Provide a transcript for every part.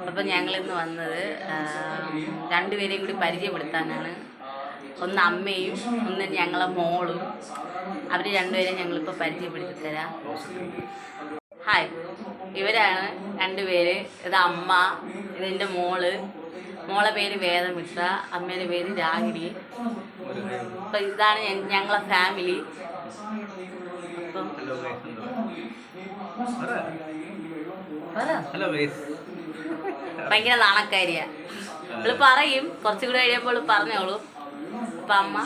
അപ്പം ഞങ്ങളിന്ന് വന്നത് രണ്ടുപേരെയും കൂടി പരിചയപ്പെടുത്താനാണ്. ഒന്ന് അമ്മയും ഒന്ന് ഞങ്ങളെ മോളും. അവർ രണ്ടുപേരെയും ഞങ്ങളിപ്പോൾ പരിചയപ്പെടുത്തി തരാം. ഹായ്, ഇവരാണ് രണ്ടുപേര്. ഇത് അമ്മ, ഇതെൻ്റെ മോള്. മോളെ പേര് വേദമിത്ര, അമ്മേൻ്റെ പേര് രാഗിണി. അപ്പം ഇതാണ് ഞങ്ങളെ ഫാമിലി. അപ്പം ഭയങ്കര നാണക്കാരിയാ. ഇവള് പറയും, കുറച്ചും കൂടെ കഴിയുമ്പോൾ പറഞ്ഞോളൂ. അപ്പം അമ്മ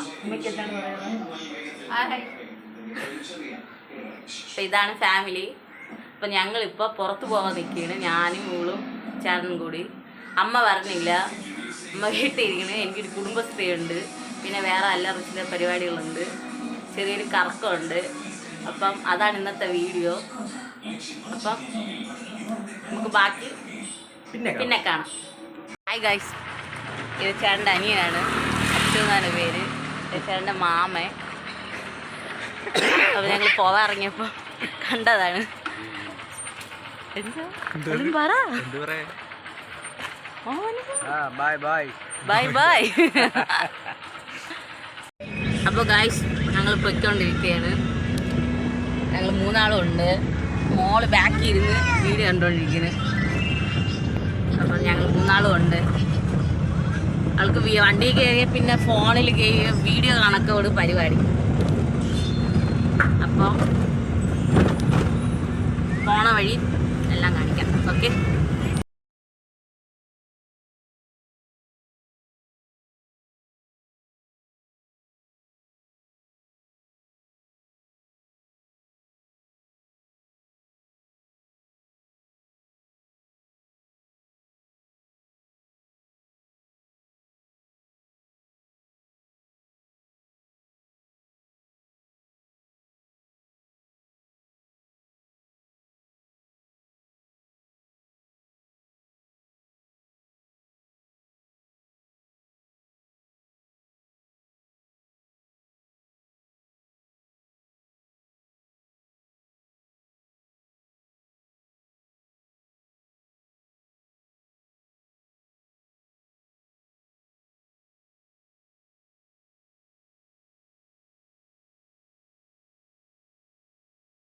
അപ്പം ഇതാണ് ഫാമിലി. അപ്പം ഞങ്ങളിപ്പോൾ പുറത്ത് പോകാൻ നിൽക്കുകയാണ്, ഞാനും മോളും ചേട്ടനും കൂടി. അമ്മ പറഞ്ഞില്ല, അമ്മ വീട്ടിലിരിക്കണേ. എനിക്കൊരു കുടുംബശ്രീ ഉണ്ട്, പിന്നെ വേറെ അല്ലറ പരിപാടികളുണ്ട്, ചെറിയൊരു കറക്കമുണ്ട്. അപ്പം അതാണ് ഇന്നത്തെ വീഡിയോ. അപ്പം നമുക്ക് ബാക്കി പിന്നെ കാണാം. ഹായ് ഗൈസ്, ഇത് ചേട്ടൻ്റെ അനിയനാണ്, അച്ചു എന്നാണ് പേര്. ചേട്ടൻ്റെ മാമൻ. അപ്പം ഞങ്ങൾ പോകാൻ ഇറങ്ങിയപ്പോൾ കണ്ടതാണ്. Bye bye. അപ്പോൾ ഗൈസ്, ഞങ്ങൾ പൊയ്ക്കൊണ്ടിരിക്കുകയാണ്. ഞങ്ങൾ മൂന്നാളും ഉണ്ട്. മോള് ബാക്കിൽ ഇരുന്ന് വീഡിയോ കണ്ടുകൊണ്ടിരിക്കുന്നു. അപ്പം ഞങ്ങൾ മൂന്നാളും ഉണ്ട്. അവൾക്ക് വണ്ടി കയറിയ പിന്നെ ഫോണിൽ വീഡിയോ കണക്കോട് പരിപാടി. അപ്പോൾ പോണ വഴി എല്ലാം കാണിക്കാം. ഓക്കെ.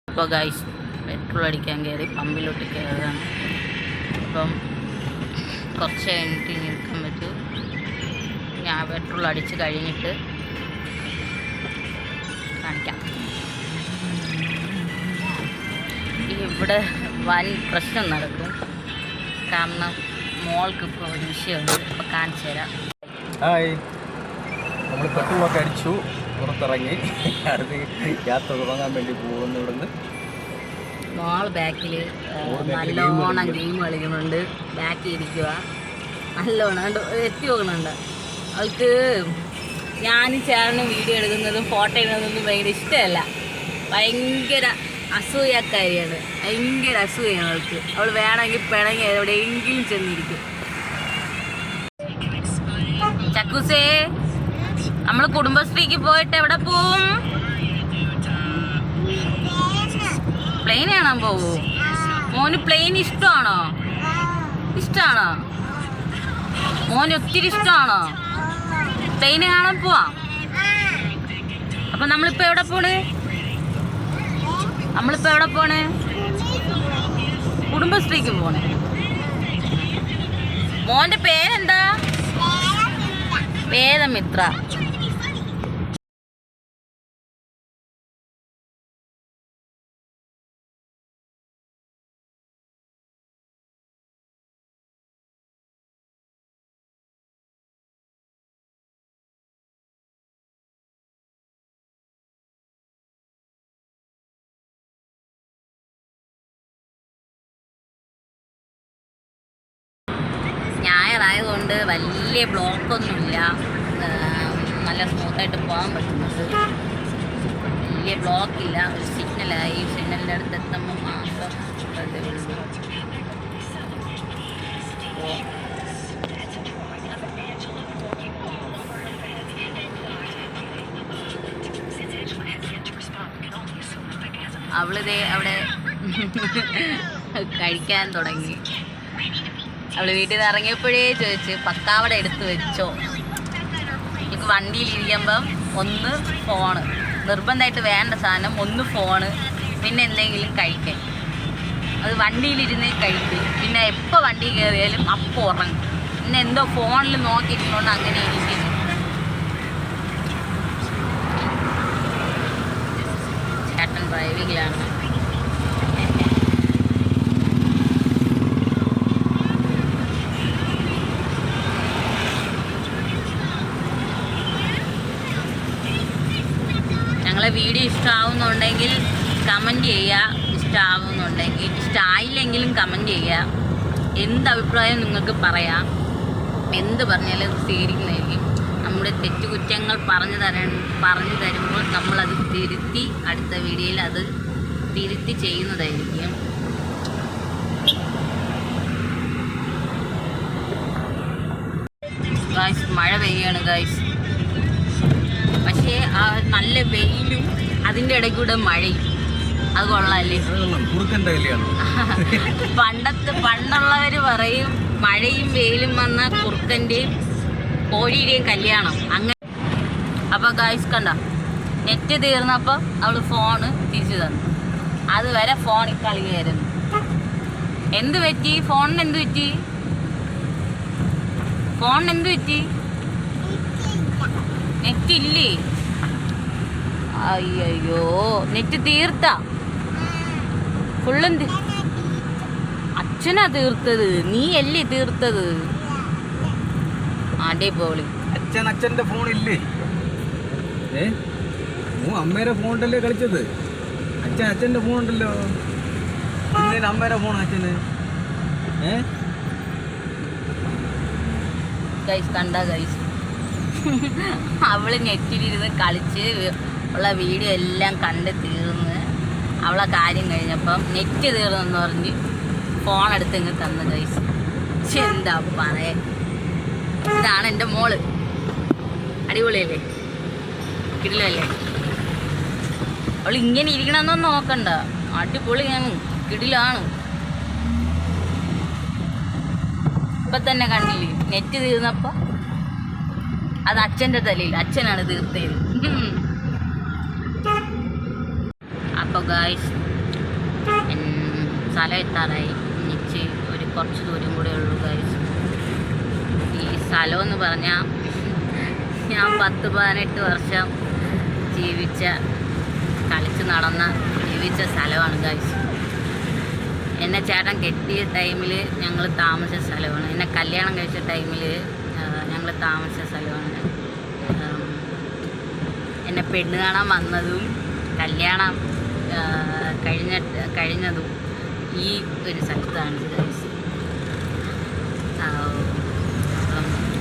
അപ്പോൾ ഗൈസ്, പെട്രോൾ അടിക്കാൻ കയറി പമ്പിലോട്ട് കയറുകയാണ്. അപ്പം കുറച്ച് കഴിഞ്ഞിട്ട് ഇനി എടുക്കാൻ പറ്റും. ഞാൻ പെട്രോൾ അടിച്ച് കഴിഞ്ഞിട്ട് കാണിക്കാം. ഇവിടെ വൻ പ്രശ്നം നടക്കും, കാരണം മോൾക്ക് ഇപ്പോൾ ഒരു വിഷയമുണ്ട്. അപ്പോൾ കാണിച്ചു തരാം. ഹായ്, നമ്മൾ പെട്രോളൊക്കെ അടിച്ചു, പുറത്തിറങ്ങി അടുത്ത് യാത്ര തുടങ്ങാൻ വേണ്ടി പോകുന്നു. ഇവിടുന്ന് മോൾ ബാക്കിൽ നല്ലോണം ഗെയിം കളിക്കുന്നുണ്ട്. ബാക്കിൽ ഇരിക്കുക, നല്ലോണം എത്തി പോകുന്നുണ്ട്. അവൾക്ക് ഞാനും ചേട്ടനും വീഡിയോ എടുക്കുന്നതും ഫോട്ടോ എടുക്കുന്നതൊന്നും ഭയങ്കര ഇഷ്ടമല്ല. ഭയങ്കര അസൂയക്കാരിയാണ്, ഭയങ്കര അസൂയാണ് അവൾക്ക്. അവൾ വേണമെങ്കിൽ പിണങ്ങി എവിടെയെങ്കിലും ചെന്നിരിക്കും. ചക്കൂസേ, നമ്മൾ കുടുംബശ്രീക്ക് പോയിട്ട് എവിടെ പോവും? പ്ലെയിൻ കാണാൻ പോവൂ? മോന് പ്ലെയിൻ ഇഷ്ടമാണോ? ഇഷ്ടമാണോ മോന്? ഒത്തിരി ഇഷ്ടമാണോ? പ്ലെയിൻ കാണാൻ പോവാം. അപ്പൊ നമ്മളിപ്പോ എവിടെ പോണ്? കുടുംബശ്രീക്ക് പോണേ. മോന്റെ പേരെന്താ? വേദമിത്ര. ഞായറായതുകൊണ്ട് വലിയ ബ്ലോക്കൊന്നുമില്ല, നല്ല സ്മൂത്തായിട്ട് പോകാൻ പറ്റുന്നുണ്ട്. വലിയ ബ്ലോക്കില്ല. ഒരു സിഗ്നലായി, സിഗ്നലിൻ്റെ അടുത്ത് എത്തുമ്പോൾ മാത്രം അവളിതേ അവിടെ കഴിക്കാൻ തുടങ്ങി. അവള് വീട്ടിൽ നിന്ന് ഇറങ്ങിയപ്പോഴേ ചോദിച്ചു പക്കാവട എടുത്ത് വെച്ചോ. എനിക്ക് വണ്ടിയിലിരിക്കുമ്പം ഒന്ന് ഫോണ്, നിർബന്ധമായിട്ട് വേണ്ട സാധനം ഒന്ന് ഫോണ്, പിന്നെ എന്തെങ്കിലും കഴിക്കാൻ. അത് വണ്ടിയിലിരുന്നേ കഴിക്കും. പിന്നെ എപ്പോൾ വണ്ടി കയറിയാലും അപ്പോൾ ഉറങ്ങും. പിന്നെ എന്തോ ഫോണിൽ നോക്കിയിരിക്കുന്നതുകൊണ്ട് അങ്ങനെ ഇരിക്കുന്നു. ചേട്ടൻ ഡ്രൈവിങ്ങിലാണ്. ഞങ്ങളെ വീഡിയോ ഇഷ്ടമാവുന്നുണ്ടെങ്കിൽ കമൻറ്റ് ചെയ്യുക. ഇഷ്ടമാവുന്നുണ്ടെങ്കിൽ, ഇഷ്ടമായില്ലെങ്കിലും കമൻറ്റ് ചെയ്യുക. എന്ത് അഭിപ്രായം നിങ്ങൾക്ക് പറയാം. എന്ത് പറഞ്ഞാലും സ്വീകരിക്കുന്നതായിരിക്കും. നമ്മുടെ തെറ്റുകുറ്റങ്ങൾ പറഞ്ഞു തരുമ്പോൾ നമ്മളത് തിരുത്തി അടുത്ത വീഡിയോയിൽ അത് തിരുത്തി ചെയ്യുന്നതായിരിക്കും. ഗായ്സ്, മഴ പെയ്യാണ് ഗായ്സ്. പക്ഷേ നല്ല വെയിലും അതിൻ്റെ ഇടയ്ക്കൂടെ മഴയും. അത് കൊള്ളാല്ലേ? പണ്ടുള്ളവർ പറയും മഴയും വെയിലും വന്ന കുറുക്കൻ്റെയും കോഴിയുടെയും കല്യാണം അങ്ങനെ. അപ്പോൾ ഗായ്സ് കണ്ട, നെറ്റ് തീർന്നപ്പോൾ അവൾ ഫോണ് തിരിച്ചു തന്നു. അതുവരെ ഫോണിൽ കളിയായിരുന്നു. എന്ത് പറ്റി ഫോണിന്? എന്ത് പറ്റി ഫോണിന്? എന്ത് പറ്റി? നെറ്റ് ഇല്ലേ? അയ്യോ, നെറ്റ് തീർത്താ? ഫുള്ളും അച്ഛനാ തീർത്തത്, നീ അല്ലേ തീർത്തത്? അടിപൊളി. അച്ഛൻ്റെ ഫോണില്ലേ? അമ്മേരെ ഫോണിലല്ലേ കളിച്ചത്? അച്ഛൻ്റെ ഫോണുണ്ടല്ലോ. അമ്മേരെ ഫോൺ അച്ഛന്. ഗൈസ് കണ്ട ഗൈസ്, അവള് നെറ്റിലിരുന്ന് കളിച്ച് ഉള്ള വീഡിയോ എല്ലാം കണ്ട് തീർന്ന് അവളെ കാര്യം കഴിഞ്ഞപ്പം നെറ്റ് തീർന്നെന്ന് പറഞ്ഞ് ഫോണെടുത്ത് ഇങ്ങ് തന്നു ഗൈസ്. എന്താ പറയാ, ഇതാണ് എൻ്റെ മോള്. അടിപൊളിയല്ലേ? കിടിലല്ലേ? അവൾ ഇങ്ങനെ ഇരിക്കണമെന്നൊന്നും നോക്കണ്ട, അടിപൊളിയാണ്, കിടിലാണ്. ഇപ്പം തന്നെ കണ്ടില്ലേ നെറ്റ് തീർന്നപ്പോൾ? അത് അച്ഛൻ്റെ തലയിൽ, അച്ഛനാണ് തീർത്തത്. അപ്പോൾ ഗായ്സ്, സ്ഥലം എത്താറായി. എനിക്ക് കുറച്ച് ദൂരം കൂടെ ഉള്ളൂ ഗായ്സ്. ഈ സ്ഥലമെന്ന് പറഞ്ഞാൽ ഞാൻ 10-18 വർഷം കളിച്ച് നടന്ന ജീവിച്ച സ്ഥലമാണ് ഗായ്സ്. എന്നെ ചേട്ടൻ കെട്ടിയ ടൈമിൽ ഞങ്ങൾ താമസിച്ച സ്ഥലമാണ്. എന്നെ കല്യാണം കഴിച്ച ടൈമിൽ ഞങ്ങൾ താമസിച്ച സ്ഥലമാണ്. എന്നെ പെണ്ണ് കാണാൻ വന്നതും കല്യാണം കഴിഞ്ഞതും ഈ ഒരു സ്ഥലത്താണ് ഗൈസ്.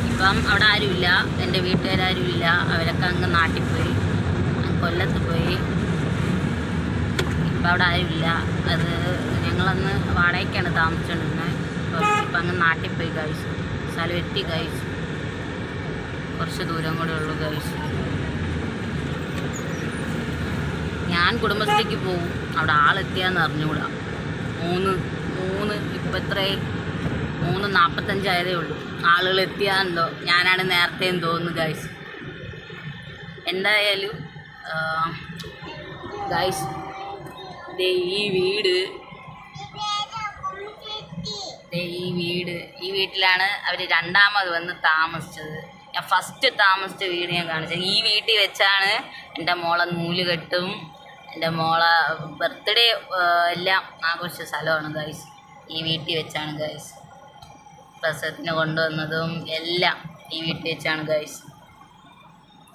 ഇപ്പം അവിടെ ആരുമില്ല, എൻ്റെ വീട്ടുകാരും അവരൊക്കെ അങ്ങ് നാട്ടിൽ പോയി, കൊല്ലത്ത് പോയി. ഇപ്പം അവിടെ ആരുമില്ല. അത് ഞങ്ങളന്ന് വാടകയ്ക്കാണ് താമസിച്ചുകൊണ്ടിരുന്നത്. ഇപ്പം അങ്ങ് നാട്ടിൽ പോയി ഗൈസ്. സ്ഥലം എത്തി ഗൈസ്. കുറച്ച് ദൂരം കൂടെ ഉള്ളൂ ഗൈസ്. ഞാൻ കുടുംബശ്രീക്ക് പോകും, അവിടെ ആളെത്തിയാന്ന് അറിഞ്ഞുകൂടാ. 3:45 ആയതേ ഉള്ളൂ. ആളുകൾ എത്തിയാന്തോ, ഞാനാണ് നേരത്തെ തോന്നുന്നു ഗൈസ്. എന്തായാലും ഗൈസ്, ഈ വീട്ടിലാണ് അവർ രണ്ടാമത് വന്ന് താമസിച്ചത്. ഞാൻ ഫസ്റ്റ് താമസിച്ച വീട് ഞാൻ കാണിച്ചത്. ഈ വീട്ടിൽ വെച്ചാണ് എൻ്റെ മോളെ നൂലുകെട്ടും എൻ്റെ മോളെ ബർത്ത്ഡേ എല്ലാം ആഘോഷിച്ച സ്ഥലമാണ് ഗൈസ്. ഈ വീട്ടിൽ വെച്ചാണ് ഗൈസ്. പ്രസവത്തിന് കൊണ്ടുവന്നതും എല്ലാം ഈ വീട്ടിൽ വെച്ചാണ് ഗൈസ്.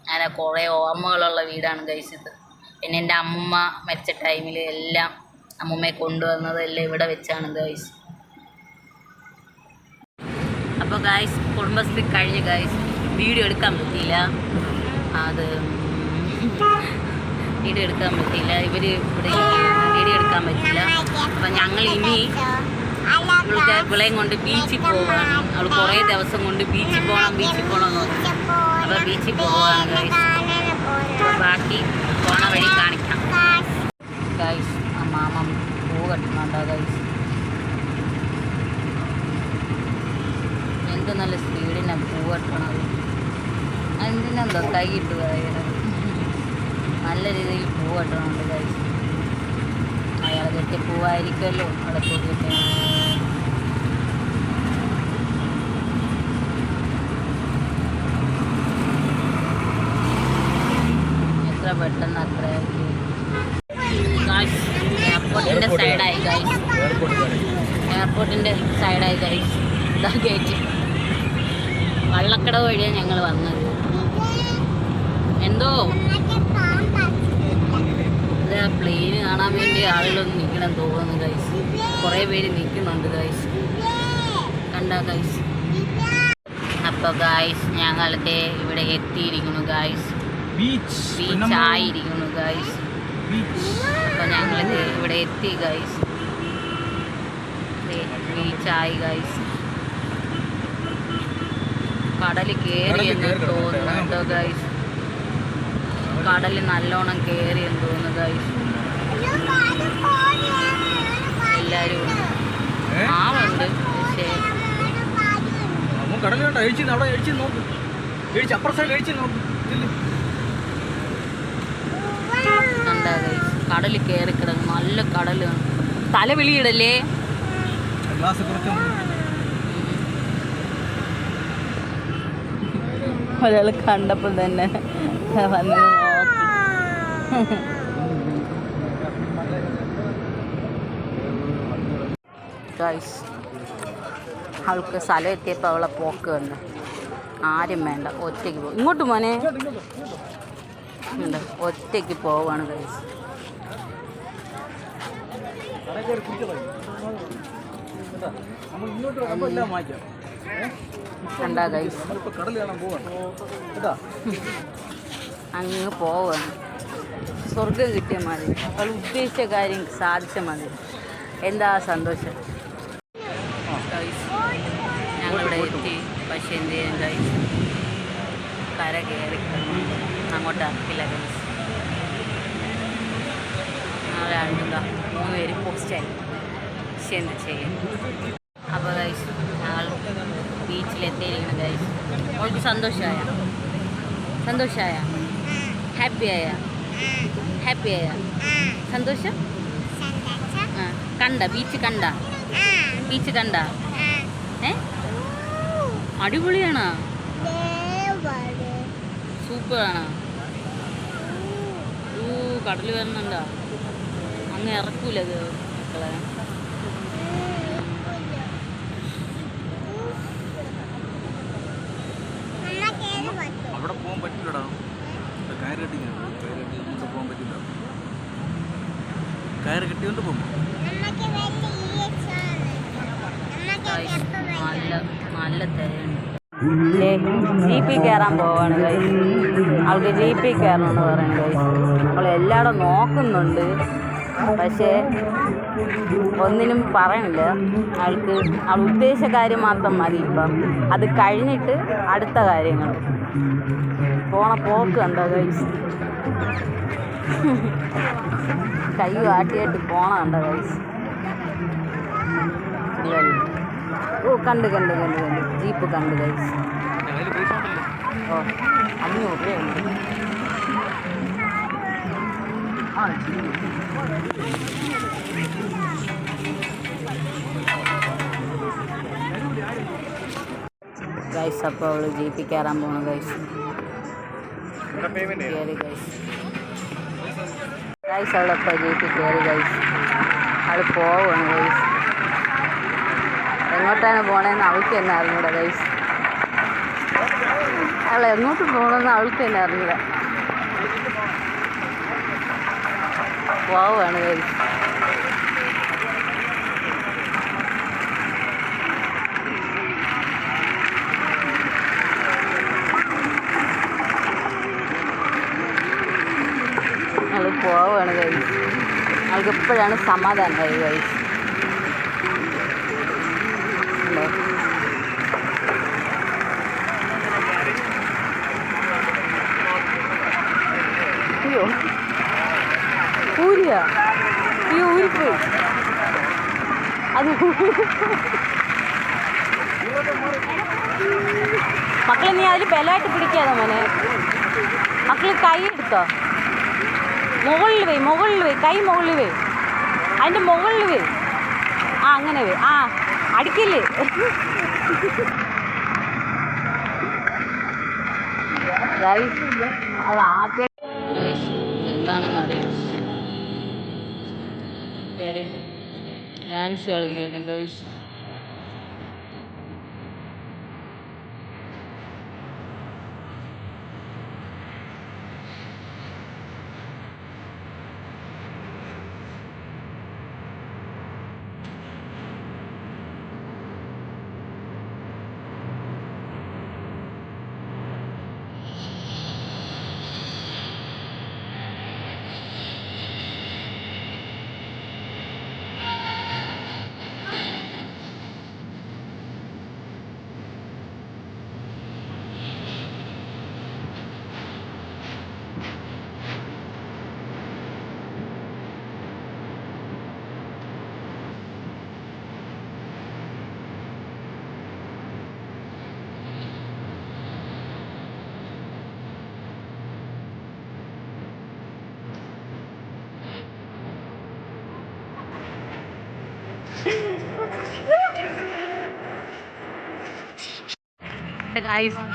അങ്ങനെ കുറേ ഓർമ്മകളുള്ള വീടാണ് ഗൈസ് ഇത്. പിന്നെ എൻ്റെ അമ്മൂമ്മ മരിച്ച ടൈമിൽ എല്ലാം അമ്മൂമ്മയെ കൊണ്ടുവന്നതെല്ലാം ഇവിടെ വെച്ചാണ് ഗൈസ്. അപ്പോൾ ഗൈസ്, കുടുംബശ്രീ കഴിഞ്ഞ് ഗൈസ് വീഡിയോ എടുക്കാൻ പറ്റിയില്ല. വീഡിയോ എടുക്കാൻ പറ്റിയില്ല. ഇവർ ഇവിടെ വീഡിയോ എടുക്കാൻ പറ്റില്ല. അപ്പം ഞങ്ങൾ ഇനി പിള്ളേയും കൊണ്ട് ബീച്ചിൽ പോവുകയാണ്. അവൾ കുറേ ദിവസം കൊണ്ട് ബീച്ചിൽ പോകണം എന്ന് പറഞ്ഞു. അപ്പോൾ ബീച്ചിൽ പോവുകയാണ് ഗൈസ്. അപ്പോൾ ബാക്കി പോണ വഴി കാണിക്കാം ഗൈസ്. ആ മാമ പൂ കെട്ടുന്നുണ്ടോ ഗൈസ്? എന്ത് നല്ല സ്പീഡിനാണ് പൂവട്ടണത്. എന്തിനെന്തോ കൈയിട്ട് പറയുന്നത്. നല്ല രീതിയിൽ പൂവട്ടണുണ്ട് ഗൈസ്. അയാൾ കെട്ടിയ പൂവായിരിക്കുമല്ലോ അവിടെ പോയിട്ട്. എത്ര പെട്ടെന്ന് അത്ര എയർപോർട്ടിൻ്റെ സൈഡായി ഗൈസ്. എയർപോർട്ടിൻ്റെ സൈഡായി ഗൈസ്. ഇതാ ഗേറ്റ്. വള്ളക്കടവ് വഴിയാണ് ഞങ്ങൾ വന്നത്. എന്തോ ഇതാ പ്ലെയിന് കാണാൻ വേണ്ടി ആളുകളൊന്നും നിൽക്കണം തോന്നുന്നു ഗൈസ്. കുറേ പേര് നിൽക്കുന്നുണ്ട് ഗൈസ്. കണ്ട ഗൈസ്. അപ്പോൾ ഗൈസ് ഞങ്ങളുടെ ഇവിടെ എത്തിയിരിക്കുന്നു ഗൈസ്. ബീച്ച് ആയിരിക്കുന്നു ഗൈസ്. അപ്പോൾ ഞങ്ങളിത് ഇവിടെ എത്തി ഗൈസ്. ബീച്ചായി ഗൈസ്. കടൽ കയറിയെന്ന് തോന്നുന്നു കേട്ടോ ഗൈസ്. കടൽ നല്ലോണം കയറിയെന്ന് തോന്നുന്നു ഗൈസ്. എല്ലാവരും ഉണ്ട്. ആളുണ്ട് പക്ഷേ എന്താ ഗൈസ് കടൽ കയറി കിടന്നു. നല്ല കടലാണ്. തല വിളിയിടല്ലേ. ഒരാൾ കണ്ടപ്പോൾ തന്നെ വന്ന് നോക്കി. ഗൈസ് അവൾക്ക് സ്ഥലം എത്തിയപ്പോൾ അവളെ പോക്ക് വന്നു. ആരും വേണ്ട, ഒറ്റയ്ക്ക് പോകും. ഇങ്ങോട്ട് മോനെ ഉണ്ട്. ഒറ്റയ്ക്ക് പോവാണ് ഗൈസ്. കണ്ടാ ഗൈസ് അങ്ങ് പോവാണ്. സ്വർഗം കിട്ടിയ മതി. അവൾ ഉദ്ദേശിച്ച കാര്യം സാധിച്ച മതി. എന്താ സന്തോഷം ഗൈസ്. ഞങ്ങളിവിടെ എത്തി. പക്ഷേ എന്ത് ചെയ്യാൻ ഗൈസ്, കര കയറി അങ്ങോട്ട് ഇറക്കില്ല ഗൈസ്. ഞങ്ങൾ രണ്ടും 3 പേര് പോസ്റ്റായി. പക്ഷെ എന്ത് ചെയ്യും. അപ്പോൾ ഗൈസ് ഞങ്ങൾ ബീച്ചിലെത്തിയിരിക്കണം ഗൈസ്. അവൾക്ക് സന്തോഷമായ ഹാപ്പിയായ സന്തോഷം. കണ്ട ബീച്ച് കണ്ട അടിപൊളിയാണോ? സൂപ്പറാണോ? കടൽ വരണുണ്ടോ? അങ്ങ് ഇറക്കൂലത് മക്കളെ. അവിടെ പോകാൻ പറ്റില്ലടാ. കയറ് കെട്ടി പോകാൻ പറ്റില്ല. കയറ് കെട്ടിക്കൊണ്ട് പോകും. നല്ല തിരയുണ്ട്. ജീപ്പിൽ കയറാൻ പോവാണ് ഗൈസ്. അവൾക്ക് ജീപ്പിൽ കയറണമെന്ന് പറയുന്നത് ഗൈസ്. അവൾ എല്ലായിടും നോക്കുന്നുണ്ട്. പക്ഷേ ഒന്നിനും പറയണില്ല. അവൾ ഉദ്ദേശിച്ച കാര്യം മാത്രം മതി. ഇപ്പം അത് കഴിഞ്ഞിട്ട് അടുത്ത കാര്യങ്ങൾ. പോക്ക് കണ്ടോ ഗൈസ്. കൈ ആട്ടിയായിട്ട് കണ്ടോ ഗൈസ്. കണ്ട് ജീപ്പ് കണ്ട് ഗൈസ്. ഓ 500 രൂപയുണ്ട്. ഗൈസ് അപ്പോൾ അവൾ ജീപ്പിൽ കയറാൻ പോകണം ഗൈസ്. കയറി ഗൈസ് അവളപ്പോൾ ജീപ്പിൽ കയറി ഗൈസ്. അവൾ പോവാണ് ഗൈസ്. എങ്ങോട്ടാണ് പോകണമെന്ന് അവൾക്ക് തന്നെ അറിഞ്ഞൂടാ ഗൈസ്. അവൾ എങ്ങോട്ട് പോകണമെന്ന് അവൾക്ക് തന്നെ അറിഞ്ഞൂടാ. പോവാണ് ഗൈസ്. അവൾ പോവാണ് ഗൈസ്. അവൾക്ക് ഇപ്പോഴാണ് സമാധാനമായി ഗൈസ്. അയ്യോ ഊരിപ്പോയി. അത് മക്കളെ നീ അതിൽ ബലമായിട്ട് പിടിക്കാതെ മോനെ. മക്കൾ കൈ എടുത്തോ, മുകളിൽ വേ, കൈ മുകളിൽ വേ, അതിൻ്റെ മുകളിൽ വേ. ആ അങ്ങനെ വേ. ആ അടിക്കില്ലേ. അത് ആദ്യം എന്താണെന്ന് അറിയാം. ഡാൻസ് കളിക്കുന്നു ഗൈസ്.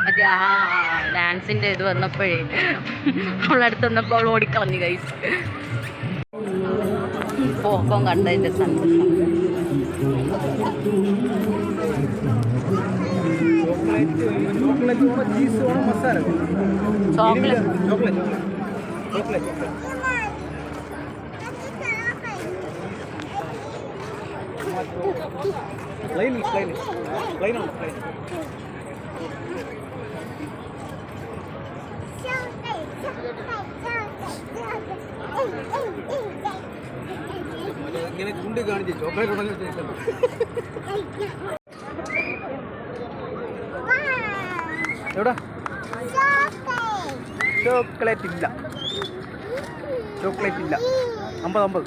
മറ്റേ ആ ഡാൻസിൻ്റെ ഇത് വന്നപ്പോഴേ അവളടുത്ത് വന്നപ്പോൾ അവൾ ഓടിക്കളഞ്ഞു ഗൈസ്. പോക്കം കണ്ടതിൻ്റെ സന്തോഷം. ഇങ്ങനെ ചൂണ്ടി കാണിച്ച് ചോക്ലേറ്റ് ഉണ്ടെങ്കിൽ എവിടെ ചോക്ലേറ്റ് ഇല്ല, ചോക്ലേറ്റ് ഇല്ല. 50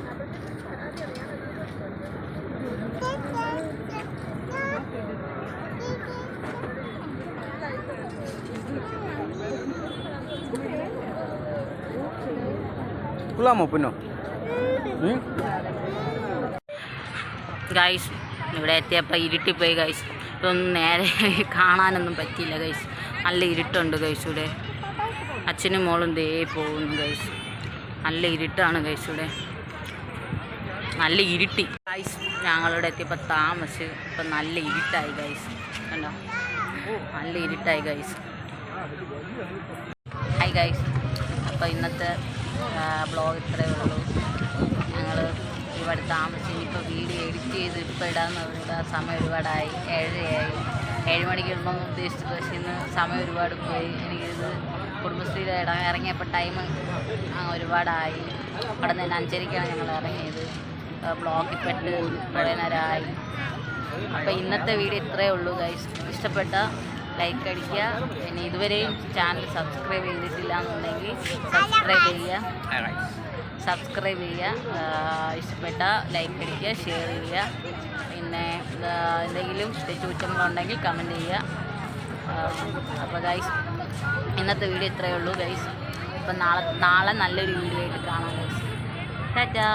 കൊള്ളാമോ പൊന്നോ? ഗൈസ് ഇവിടെ എത്തിയപ്പോൾ ഇരുട്ടിപ്പോയി ഗൈസ്. ഇതൊന്നും നേരെ കാണാനൊന്നും പറ്റിയില്ല ഗൈസ്. നല്ല ഇരുട്ടുണ്ട് ഗൈസ് ഇവിടെ. അച്ഛനും മോളും ദേ പോകുന്നു ഗൈസ്. നല്ല ഇരുട്ടാണ് ഗൈസ് ഇവിടെ. നല്ല ഇരുട്ടി ഗൈസ്. ഞങ്ങളിവിടെ എത്തിയപ്പോൾ താമസിച്ച് ഇപ്പം നല്ല ഇരുട്ടായി ഗൈസ്. കണ്ടോ, നല്ല ഇരുട്ടായി ഗൈസ്. Hi guys. അപ്പോൾ ഇന്നത്തെ ബ്ലോഗ് ഇത്രയേ ഉള്ളൂ. ഞങ്ങൾ ഒരുപാട് താമസിച്ച് ഇനിയിപ്പോൾ വീഡിയോ എഡിറ്റ് ചെയ്ത് ഇപ്പോൾ ഇടാമെന്ന് സമയം ഒരുപാടായി. 7 മണിക്ക് ഇടണമെന്ന് ഉദ്ദേശിച്ചത്. പക്ഷേ ഇന്ന് സമയം ഒരുപാട് പോയി. എനിക്കിത് കുടുംബശ്രീയുടെ ഇറങ്ങിയപ്പോൾ ടൈം ഒരുപാടായി. അവിടെ നിന്ന് 5:30ക്കാണ് ഞങ്ങൾ ഇറങ്ങിയത്. ബ്ലോക്കിൽ പെട്ട് കുറേ നേരമായി. അപ്പോൾ ഇന്നത്തെ വീഡിയോ ഇത്രയേ ഉള്ളൂ ഗൈസ്. ഇഷ്ടപ്പെട്ട ലൈക്ക് അടിക്കുക. പിന്നെ ഇതുവരെയും ചാനൽ സബ്സ്ക്രൈബ് ചെയ്തിട്ടില്ല എന്നുണ്ടെങ്കിൽ സബ്സ്ക്രൈബ് ചെയ്യുക. ഇഷ്ടപ്പെട്ട ലൈക്ക് അടിക്കുക, ഷെയർ ചെയ്യുക. പിന്നെ എന്തെങ്കിലും തെറ്റുകുറ്റങ്ങളുണ്ടെങ്കിൽ കമൻറ്റ് ചെയ്യുക. അപ്പോൾ ഗൈസ് ഇന്നത്തെ വീഡിയോ ഇത്രയേ ഉള്ളൂ ഗൈസ്. അപ്പം നാളെ നല്ലൊരു വീഡിയോ ആയിട്ട് കാണാം ഗൈസ്. ടാറ്റാ.